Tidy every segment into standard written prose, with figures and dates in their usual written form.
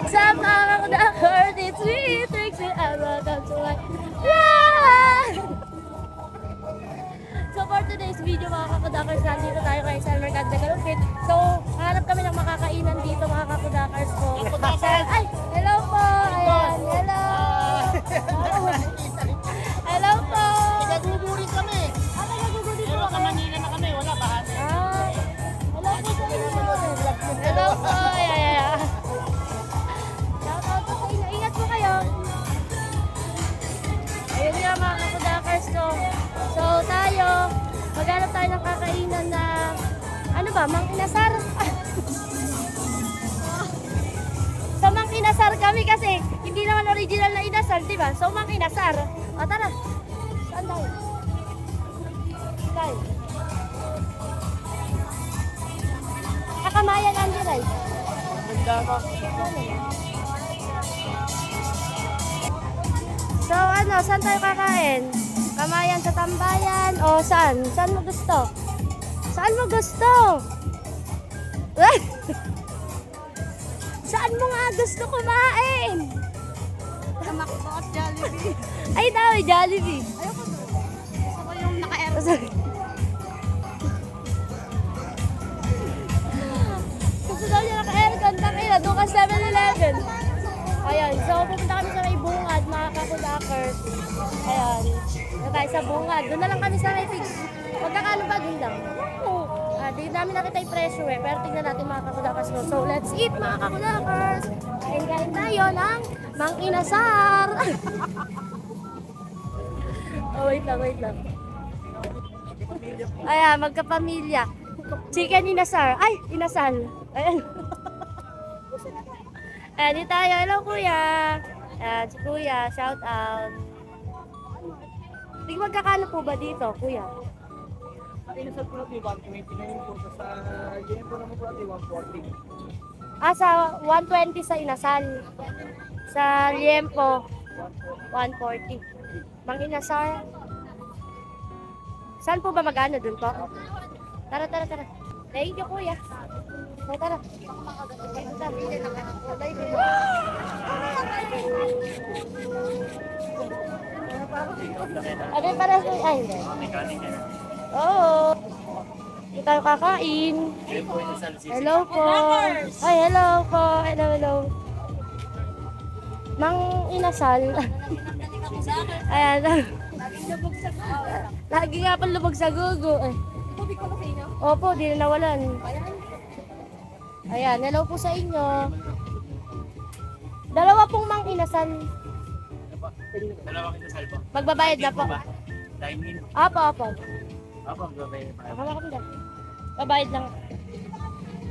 Sa mga kudakers, it's sweet, Trixie, and welcome to my life! So for today's video mga kakudakers, nandito tayo kay San Mercado de Galupit. So, hanap kami ng makakainan dito mga kakudakers ko. Ay, hello po! Ayan, hello! Hello po! Naguguri kami. Naguguri po Pero kami. sa Manila na kami, wala ba? Hello po sa inyo. Hello po. Ayan. Shout out po sa inyo. Ingat po kayo. Ayun nga mga kakudakers ko. So tayo, maghanap tayo ng kakainan na, ano ba, Mang Inasar? Sa Mang Inasar kami kasi, hindi naman original na inasar, di ba? So Mang Inasar. O tara. Saan tayo? Tayo. Kakamayan Andy Rice. Ganda ka. So ano, saan tayo kakain? Kamayan sa Tambayan o saan? Saan mo gusto? Saan mo gusto? Saan mo nga gusto kumain? Sa Macdo at Jollibee. Ay, daw, Jollibee. Ayoko doon. Gusto ko yung naka-air. Gusto daw niya naka-aircon. Takina, doon ka 7-Eleven. Ayan, so pupunta kami sa may bungad, mga kakudakers. Ayan, doon tayo sa bungad. Doon na lang kami sa may fix. Magkakano ba doon lang? Di namin nakita yung presyo eh, pero tingnan natin mga kakudakers ko. So let's eat mga kakudakers. Kain-kain tayo ng Mang Inasar. Oh, wait lang, wait lang. Ayan, magkapamilya. Chicken Inasar. Ay, Inasal. Ayan. Ayan, di tayo. Hello, kuya. Ayan, si kuya. Shout out. Hindi magkakano po ba dito, kuya? Inasal po natin 120 ngayon po. Sa GM po naman po natin 140. Ah, sa 120 sa Inasal. Sa Liempo, 140. Mang Inasar. Saan po ba mag-ano dun po? Tara, tara, tara. Thank you, kuya. O, tara. Dito, tara. Okay, para sa... Ay, hindi. Oo. Hindi tayo kakain. Hello po. Ay, hello po. Hello, hello. Mang Inasal. Ayan. Lagi nga pang lubog sa gugo. Opo, di na nawalan. Ayan, hello po sa inyo. Dalawa pong Mang Inasal. Dalawang inasal po. Magbabayad na po. Dine-in. Apo, apo. Ako, gabay. Akala ko na. Babayad lang.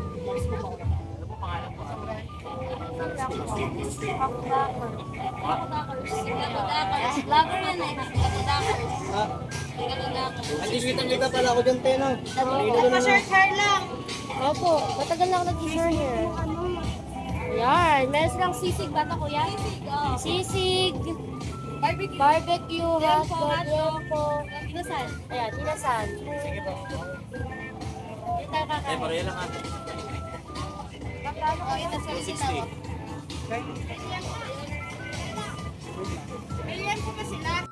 Ano po pangalan po? Vlogger yan eh. Andi sweet ang kita pala ako dyan, Teno. Pa-short hair lang. Opo, matagal na ako nag-short hair. Yan, meron silang sisig ba ito, kuya? Sisig. Barbecue, hotdog, po. Inasal. Ayan, inasal. Sige po. Hindi tayo kakain. Pareha lang ate. Magkano ko inasal 260. Million po ba sila?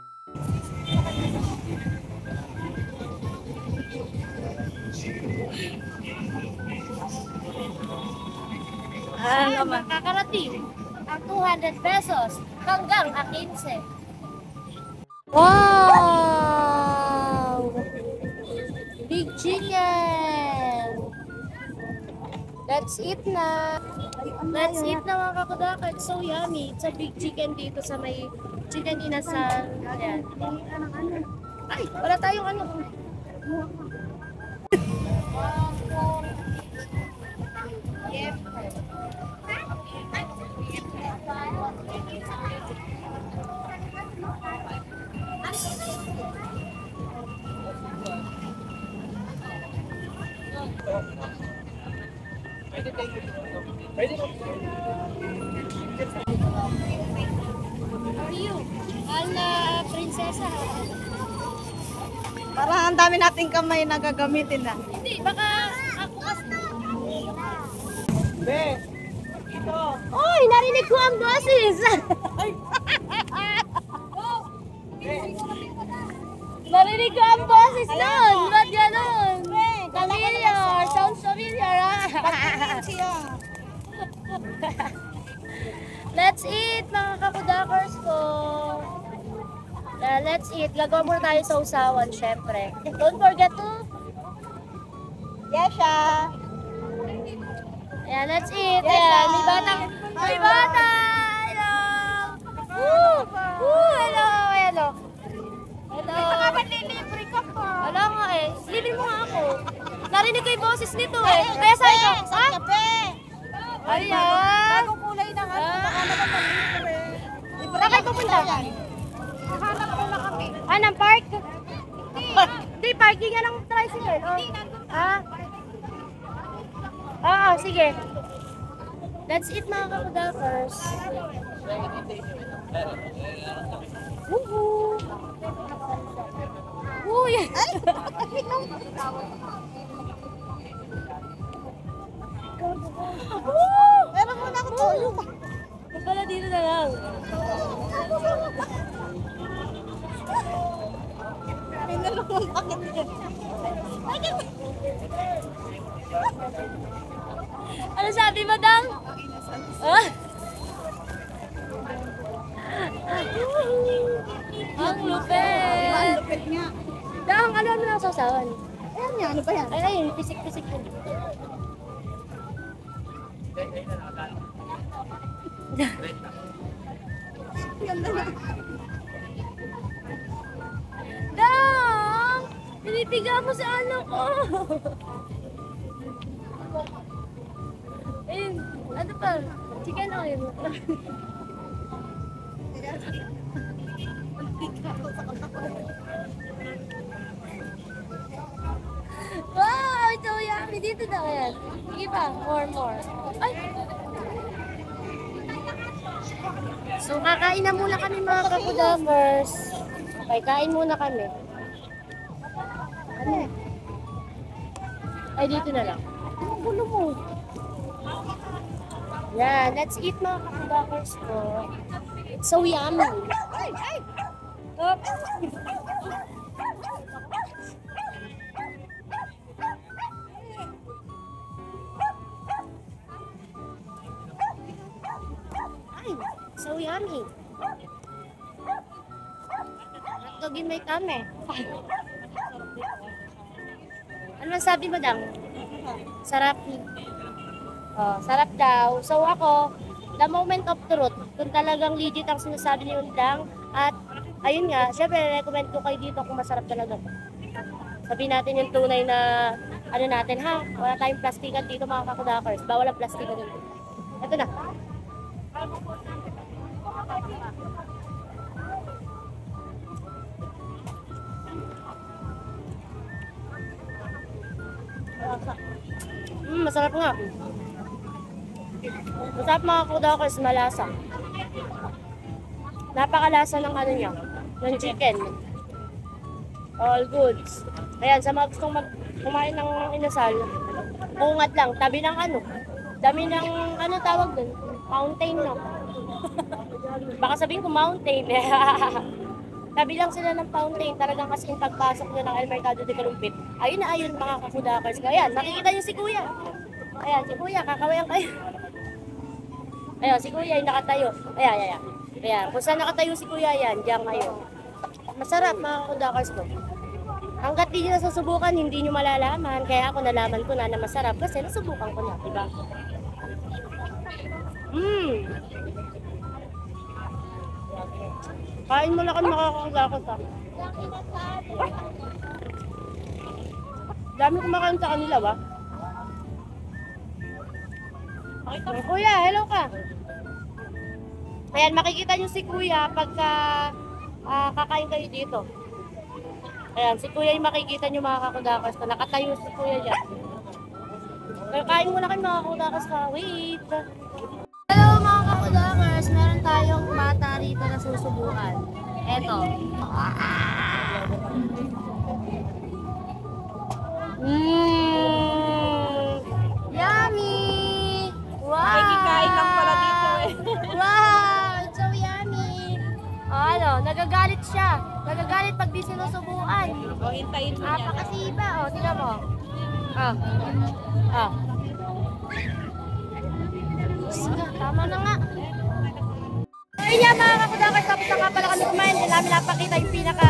Makakarating ang 200 pesos hanggang 15. Wow! Big chicken! Let's eat na! Let's eat na mga kakudaka. It's so yummy. It's a big chicken dito sa may chicken inasal. Ayan. Ay! Wala tayong ano. Yep. Pwede po. How are you? Ana, prinsesa. Parang ang dami nating kamay na gagamitin na. Hindi, baka ako kasi. Be! Ito! Oy, narinig Narinig ko ang boses! Narinig ko ang boses nun! Ba't ganun? Familiar! Sounds familiar, ah! Let's eat, mga kakudakers ko! Let's eat. Gagawa muna tayo sa usawan, syempre. Don't forget to... Yes, siya. Ayan, let's eat. Ayan, may batang... May bata! Hello! Woo! Woo! Hello! Hello! Hello! Libre ko po. Wala nga eh. Libre mo nga ako. Narinig ko yung boses nito eh. Kaya sabi ko, ha? Kape. Ayan! Bagong kulay na nga. Baka naman malibre. Saan kayo pupunta? Hanap ko na kami. Ah, ng park? Hindi, parking nga ng tricycle. Oh. Ah? Oo, sige. Let's eat, mga kakudakers. Woohoo! Woo! Yan! Woo! Meron muna ako toyo. Pala dito na lang. May nalunong pakit dyan. Ano sabi mo, Dang? Ah? Ang lupit! Ang lupit nga. Dang, ano na sausawan? Ayan nga, ano ba yan? Ay, ayun, pisik-pisik yun. Ganda na. Dang! Pinitiga mo sa ano ko! Ayun, ano pa? Chicken oil. Wow! Ito yummy! Dito na yan. Sige pa, more. Ay! So, kakain na muna kami, mga kakudamers. Okay, kain muna kami. Ano? Ay, dito na lang. Ang gulo mo. Yan, let's eat, mga kakudamers ko. It's so yummy. Oh. Ay, so yummy. Hotdogin may kame. Ano sabi mo, Dang? Sarap. Oh, sarap daw. So ako, the moment of truth, kung talagang legit ang sinasabi ni Dang, at ayun nga, syempre recommend ko kayo dito kung masarap talaga. Sabihin natin yung tunay na ano natin, ha? Wala tayong plastikan dito, mga kakudakers. Bawal ang plastikan dito. Ito na. Masarap nga. Masarap, mga kakudakers, malasa. Napakalasa ng ano niya, ng chicken. All goods. Ayan, sa mga gustong kumain ng inasal, bungat lang, tabi ng ano, dami ng ano tawag dun, fountain, no? Baka sabihin ko mountain. Tabi lang sila ng fountain, talagang kasi yung pagpasok nyo ng El Mercado de Calumpit. Ayun na ayun, mga kakudakers. Ayan, nakikita niyo si Kuya. Ayan, si Kuya, kakawayan kayo. Ayan, si Kuya yung nakatayo. Ayan. Ayan, kung saan nakatayo si Kuya yan, diyan ngayon. Masarap, mga kakudakers ko. Hanggat di nyo nasusubukan, hindi nyo malalaman. Kaya ako nalaman ko na masarap kasi nasubukan ko na, diba? Kain mo na kami, makakakudakot, ha? Dami kumakain sa kanila, ba? Kuya, hello ka. Ayan, makikita nyo si Kuya pagka kakain kayo dito. Ayan, si Kuya yung makikita nyo, mga kakudakers ko. Nakatayo si Kuya dyan. Pero kain muna kayo, mga kakudakers ka. Wait! Hello, mga kakudakers. Meron tayong bata rito na susubukan. Eto. Yummy! Wow! Kikain lang pala dito eh. galit pag di sinusubuan. O, hintayin mo yan. Napakasiba. O, tingnan mo. Ah. Ah. Sige, tama na nga. Ayun nga mga kakudakers, tapos na nga pala kami kumain. Hindi namin napakita yung pinaka